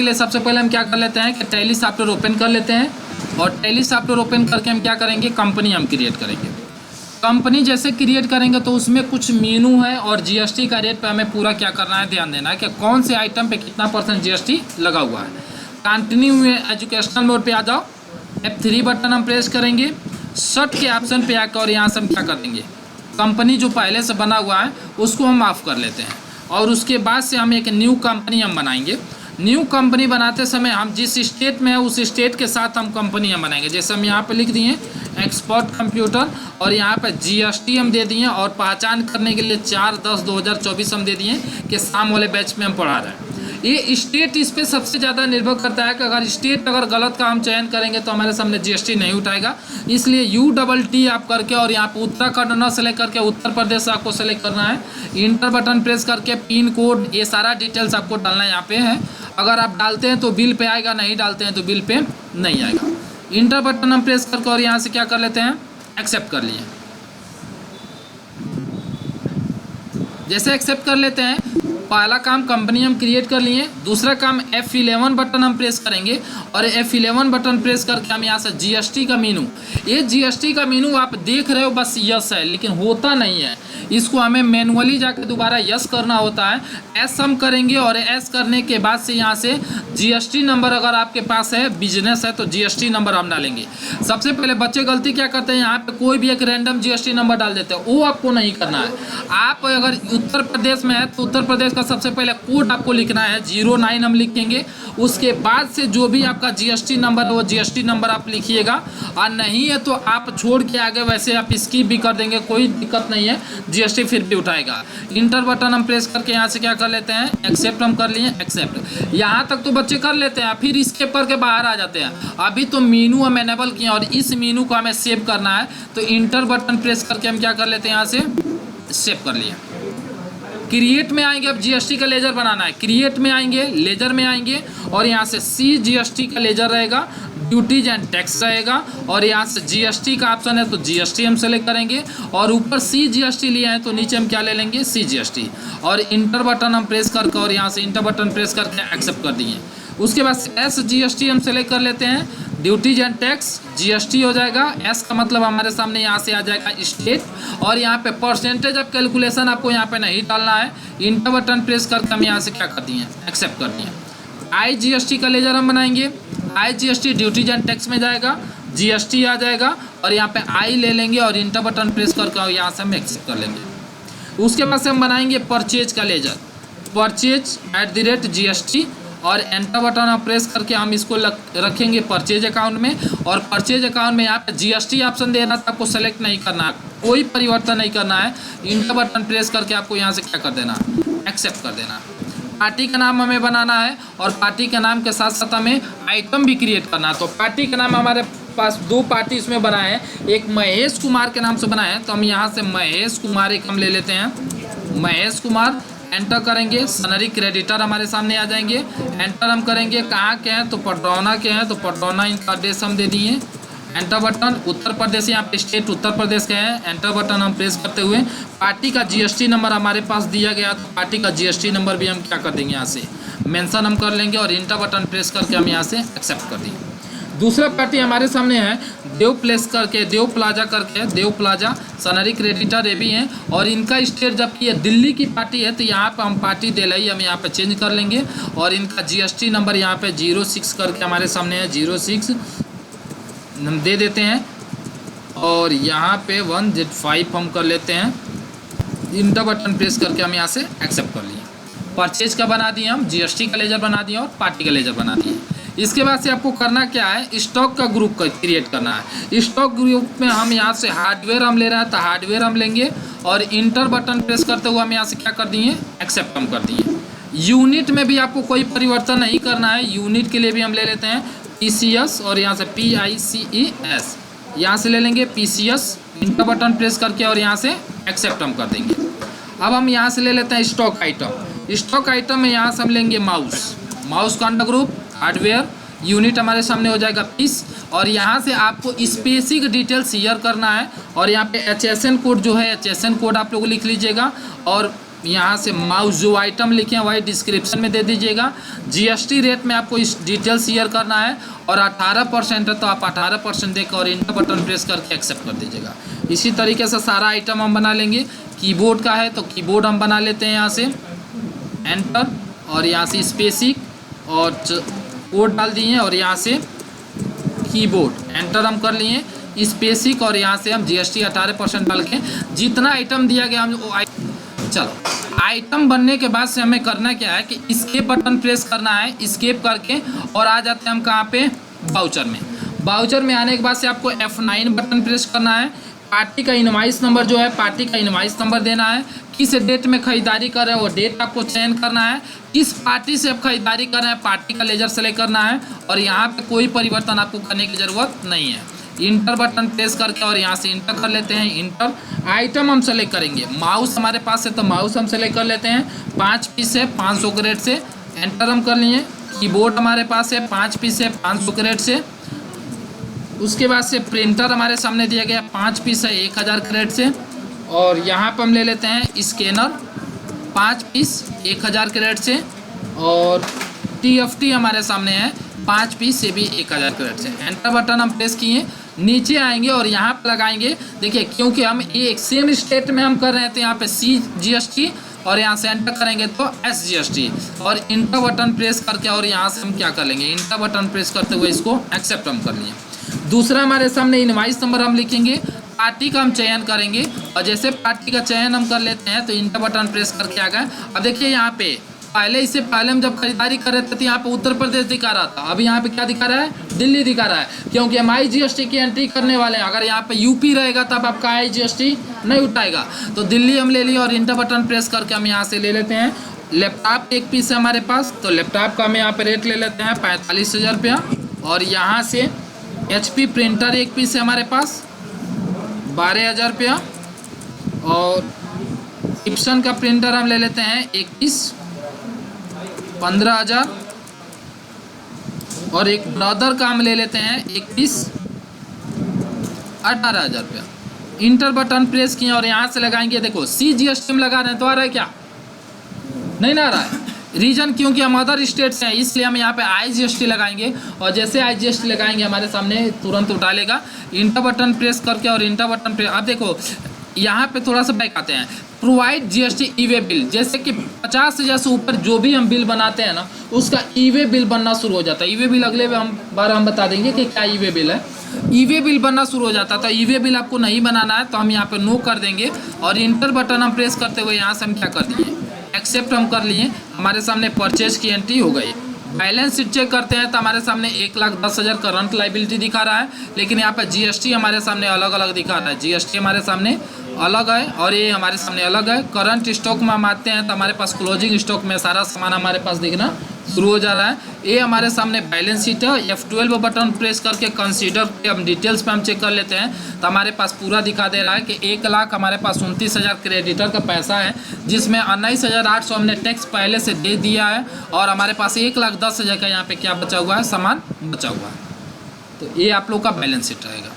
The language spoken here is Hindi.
के लिए सबसे पहले हम क्या कर लेते हैं कि टैली सॉफ्टवेयर ओपन कर लेते हैं और टैली सॉफ्टवेयर ओपन करके हम क्या करेंगे, कंपनी हम क्रिएट करेंगे। कंपनी जैसे क्रिएट करेंगे तो उसमें कुछ मेनू है और जीएसटी का रेट पे हमें पूरा क्या करना है, ध्यान देना है कि कौन से आइटम पे कितना % जीएसटी लगा हुआ है। कंटिन्यू में एजुकेशनल मोड पे आ जाओ, F3 बटन हम प्रेस करेंगे, सर्ट के ऑप्शन पे आकर और यहाँ से हम क्या कर देंगे, कंपनी जो पहले से बना हुआ है उसको हम ऑफ कर लेते हैं और उसके बाद से हम एक न्यू कंपनी हम बनाएंगे। न्यू कंपनी बनाते समय हम जिस स्टेट में है उस स्टेट के साथ हम कंपनी हम बनाएंगे। जैसे हम यहाँ पे लिख दिए एक्सपर्ट कंप्यूटर और यहाँ पे जीएसटी हम दे दिए और पहचान करने के लिए 4/10/2024 हम दे दिए कि शाम वाले बैच में हम पढ़ा रहे हैं। ये स्टेट इस पर सबसे ज़्यादा निर्भर करता है कि अगर स्टेट अगर गलत का हम चयन करेंगे तो हमारे सामने जीएसटी नहीं उठाएगा। इसलिए UTT आप करके और यहाँ पे उत्तराखंड न सेलेक्ट करके उत्तर प्रदेश आपको सेलेक्ट करना है। इंटर बटन प्रेस करके पिन कोड ये सारा डिटेल्स आपको डालना यहाँ पे है। अगर आप डालते हैं तो बिल पे आएगा, नहीं डालते हैं तो बिल पे नहीं आएगा। इंटर बटन हम प्रेस करके और यहाँ से क्या कर लेते हैं, एक्सेप्ट कर लिए। जैसे एक्सेप्ट कर लेते हैं, पहला काम कंपनी हम क्रिएट कर लिए। दूसरा काम F11 बटन हम प्रेस करेंगे और F11 बटन प्रेस करके हम यहाँ से जीएसटी का मीनू, ये जीएसटी का मीनू आप देख रहे हो बस यस है लेकिन होता नहीं है, इसको हमें मैनुअली जाकर दोबारा यस करना होता है। एस हम करेंगे और एस करने के बाद से यहाँ से जीएसटी नंबर अगर आपके पास है, बिजनेस है तो जीएसटी नंबर हम डालेंगे। सबसे पहले बच्चे गलती क्या करते हैं, यहाँ पे कोई भी एक रैंडम जीएसटी नंबर डाल देते हैं, वो आपको नहीं करना है। आप अगर उत्तर प्रदेश में है तो उत्तर प्रदेश का सबसे पहले कोड आपको लिखना है, 09 हम लिखेंगे। उसके बाद से जो भी आपका जीएसटी नंबर है वो जीएसटी नंबर आप लिखिएगा, और नहीं है तो आप छोड़ के आगे वैसे आप स्किप भी कर देंगे, कोई दिक्कत नहीं है, जीएसटी फिर भी उठाएगा। इंटर बटन हम प्रेस करके यहाँ से क्या कर लेते हैं, एक्सेप्ट हम कर लिए, एक्सेप्ट। यहाँ तक तो बच्चे कर लेते हैं, फिर स्किप करके बाहर आ जाते हैं। अभी तो मीनू हम एनेबल किए और इस मीनू को हमें सेव करना है, तो इंटर बटन प्रेस करके हम क्या कर लेते हैं, यहाँ से सेव कर लिया। क्रिएट में आएंगे, अब जीएसटी का लेजर बनाना है, क्रिएट में आएंगे, लेजर में आएंगे और यहाँ से सी जीएसटी का लेजर रहेगा, ड्यूटीज एंड टैक्स रहेगा और यहाँ से जीएसटी का ऑप्शन है तो जीएसटी हम सेलेक्ट करेंगे और ऊपर सी जीएसटी लिया है तो नीचे हम क्या ले लेंगे, सी जीएसटी। और इंटर बटन हम प्रेस करके और यहाँ से इंटर बटन प्रेस करके एक्सेप्ट कर दिए। उसके बाद एस जीएसटी हम सेलेक्ट कर लेते हैं, ड्यूटीज एंड टैक्स जीएसटी हो जाएगा। एस का मतलब हमारे सामने यहाँ से आ जाएगा स्टेट और यहाँ पे परसेंटेज ऑफ कैलकुलेशन आपको यहाँ पे नहीं डालना है। इंटर बटन प्रेस करके हम यहाँ से क्या कर दिए, एक्सेप्ट कर दिए। आई जीएसटी का लेजर हम बनाएंगे, I GST duties and tax में जाएगा, जीएसटी आ जाएगा और यहाँ पे आई ले लेंगे और इंटर बटन प्रेस करके और यहाँ से हम एक्सेप्ट कर लेंगे। उसके बाद से हम बनाएंगे परचेज का लेजर, परचेज @GST और एंटर बटन आप प्रेस करके हम इसको रखेंगे परचेज अकाउंट में। और परचेज अकाउंट में यहाँ पे जीएसटी ऑप्शन देना था, आपको सेलेक्ट नहीं करना है, कोई परिवर्तन नहीं करना है। इंटर बटन प्रेस करके आपको यहाँ से क्या कर देना, एक्सेप्ट कर देना। पार्टी का नाम हमें बनाना है और पार्टी के नाम के साथ साथ हमें आइटम भी क्रिएट करना है। तो पार्टी का नाम हमारे पास 2 पार्टी इसमें बनाए हैं, एक महेश कुमार के नाम से बनाए हैं तो हम यहाँ से महेश कुमार एक हम ले लेते हैं, महेश कुमार। एंटर करेंगे, सनरी क्रेडिटर हमारे सामने आ जाएंगे। एंटर हम करेंगे, कहाँ के हैं तो पटौना के हैं तो पटौना इनका एड्रेस हम दे दिए। एंटर बटन, उत्तर प्रदेश, यहाँ पे स्टेट उत्तर प्रदेश के हैं। एंटर बटन हम प्रेस करते हुए पार्टी का जीएसटी नंबर हमारे पास दिया गया तो पार्टी का जीएसटी नंबर भी हम क्या कर देंगे, यहाँ से मेंशन हम कर लेंगे और इंटर बटन प्रेस करके हम यहाँ से एक्सेप्ट कर देंगे। दूसरा पार्टी हमारे सामने है देव प्लेस करके, देव प्लाजा करके, देव प्लाजा सनरी क्रेडिटर ये भी हैं और इनका स्टेट जबकि ये दिल्ली की पार्टी है तो यहाँ पे हम पार्टी दिल्ली हम यहाँ पे चेंज कर लेंगे और इनका जीएसटी नंबर यहाँ पे 06 करके हमारे सामने है, 06 हम दे देते हैं और यहाँ पे 1Z5 हम कर लेते हैं। इंटर बटन प्रेस करके हम यहाँ से एक्सेप्ट कर लिए। परचेज का बना दिए हम, जीएसटी का लेजर बना दिए और पार्टी का लेजर बना दिए। इसके बाद से आपको करना क्या है, स्टॉक का ग्रुप का क्रिएट करना है। स्टॉक ग्रुप में हम यहाँ से हार्डवेयर हम ले रहे हैं तो हार्डवेयर हम लेंगे और इंटर बटन प्रेस करते हुए हम यहाँ से क्या कर दिए, एक्सेप्ट हम कर दिए। यूनिट में भी आपको कोई परिवर्तन नहीं करना है, यूनिट के लिए भी हम ले लेते हैं PCS और यहाँ से PICES यहाँ से ले लेंगे PCS। इंटर बटन प्रेस करके और यहाँ से एक्सेप्ट हम कर देंगे। अब हम यहाँ से ले लेते हैं स्टॉक आइटम। स्टॉक आइटम में यहाँ से हम लेंगे माउस, माउस का अंडर ग्रुप हार्डवेयर, यूनिट हमारे सामने हो जाएगा पीस और यहाँ से आपको स्पेसिफिक डिटेल शेयर करना है और यहाँ पे HSN कोड जो है HSN कोड आप लोग लिख लीजिएगा और यहाँ से माउस जो आइटम लिखे हैं वही डिस्क्रिप्शन में दे दीजिएगा। जीएसटी रेट में आपको इस डिटेल शेयर करना है और 18% है तो आप 18% देकर और इंटर बटन प्रेस करके एक्सेप्ट कर दीजिएगा। इसी तरीके से सारा आइटम हम बना लेंगे। कीबोर्ड का है तो कीबोर्ड हम बना लेते हैं, यहाँ से एंटर और यहाँ से स्पेसिक और कोड डाल दिए और यहाँ से कीबोर्ड एंटर हम कर लिए स्पेसिक और यहाँ से हम जीएसटी 18% डाल के जितना आइटम दिया गया हम चलो आइटम बनने के बाद से हमें करना क्या है कि एस्केप बटन प्रेस करना है। एस्केप करके और आ जाते हैं हम कहाँ पे, बाउचर में। बाउचर में आने के बाद से आपको F9 बटन प्रेस करना है। पार्टी का इनवाइस नंबर जो है, पार्टी का इनवाइस नंबर देना है। किस डेट में खरीदारी कर रहे हैं वो डेट आपको चयन करना है। किस पार्टी से आप खरीदारी कर रहे हैं पार्टी का लेजर सेलेक्ट करना है और यहाँ पे कोई परिवर्तन आपको करने की ज़रूरत नहीं है। इंटर बटन प्रेस करके और यहाँ से इंटर कर लेते हैं। इंटर आइटम हम सेलेक्ट करेंगे, माउस हमारे पास है तो माउस हम सेलेक्ट कर लेते हैं। 5 पीस है 500 के रेट से, एंटर हम कर लिए। कीबोर्ड हमारे पास है 5 पीस है 500 के रेट से। उसके बाद से प्रिंटर हमारे सामने दिया गया 5 पीस है 1000 के रेट से। और यहाँ पर हम ले लेते हैं स्कैनर 5 पीस 1000 के रेट से। और TFT हमारे सामने है 5 पीस से भी 1000 के रेट से। एंटर बटन हम प्रेस किए, नीचे आएंगे और यहाँ पर लगाएंगे। देखिए क्योंकि हम एक सेम स्टेट में हम कर रहे हैं तो यहाँ पे CGST और यहाँ से एंटर करेंगे तो SGST और इंटर बटन प्रेस करके और यहाँ से हम क्या कर लेंगे, इंटर बटन प्रेस करते हुए इसको एक्सेप्ट हम कर लिए। दूसरा हमारे सामने इनवाइस नंबर हम लिखेंगे, पार्टी का हम चयन करेंगे और जैसे पार्टी का चयन हम कर लेते हैं तो इंटर बटन प्रेस करके आ गए। अब देखिए यहाँ पे इससे पहले हम जब खरीदारी कर रहे थे तो यहाँ पे उत्तर प्रदेश दिखा रहा था, अभी यहाँ पे क्या दिखा रहा है, दिल्ली दिखा रहा है। क्योंकि हम IGST की एंट्री करने वाले हैं। अगर यहाँ पे यूपी रहेगा तब आपका IGST नहीं उठाएगा। तो दिल्ली हम ले लिए और इंटर बटन प्रेस करके हम यहाँ से ले लेते हैं। लैपटॉप 1 पीस है हमारे पास तो लैपटॉप का हम यहाँ पे रेट ले लेते हैं 45,000 रुपया। और यहाँ से HP प्रिंटर 1 पीस है हमारे पास 12,000 रुपया। और इप्सन का प्रिंटर हम ले लेते हैं 1 पीस 15,000। और एक ब्रदर का हम ले लेते हैं 1 पीस 18,000 रुपया। इंटर बटन प्रेस किए और यहाँ से लगाएंगे। देखो CGST में लगा रहे हैं तो आ रहा है क्या, नहीं ना आ रहा है। रीजन क्योंकि हम अदर स्टेट से हैं इसलिए हम यहाँ पे IGST लगाएंगे और जैसे IGST लगाएंगे हमारे सामने तुरंत उठा लेगा। इंटर बटन प्रेस करके और इंटर बटन प्रेस, अब देखो यहाँ पे थोड़ा सा बैक आते हैं। प्रोवाइड GST ई-वे बिल, जैसे कि 50,000 से ऊपर जो भी हम बिल बनाते हैं ना उसका ई-वे बिल बनना शुरू हो जाता है। ई-वे बिल अगले बार हम बता देंगे कि क्या ई-वे बिल है। ई-वे बिल बनना शुरू हो जाता है तो ई-वे बिल आपको नहीं बनाना है तो हम यहाँ पे नो कर देंगे और इंटर बटन हम प्रेस करते हुए यहाँ से हम क्या कर दिए, एक्सेप्ट हम कर लिए। हमारे सामने परचेज की एंट्री हो गई। बैलेंस शीट चेक करते हैं तो हमारे सामने 1,10,000 करंट लाइबिलिटी दिखा रहा है, लेकिन यहाँ पर GST हमारे सामने अलग अलग दिखा रहा है। GST हमारे सामने अलग है और ये हमारे सामने अलग है। करंट स्टॉक में हम आते हैं तो हमारे पास क्लोजिंग स्टॉक में सारा सामान हमारे पास दिखना शुरू हो जा रहा है। ये हमारे सामने बैलेंस शीट है। F12 बटन प्रेस करके कंसीडर के हम डिटेल्स पे हम चेक कर लेते हैं तो हमारे पास पूरा दिखा दे रहा है कि 1,00,000 हमारे पास 29,000 क्रेडिटर का पैसा है, जिसमें 19,800 हमने टैक्स पहले से दे दिया है और हमारे पास 1,10,000 का यहाँ पे क्या बचा हुआ है, सामान बचा हुआ है। तो ये आप लोग का बैलेंस शीट रहेगा।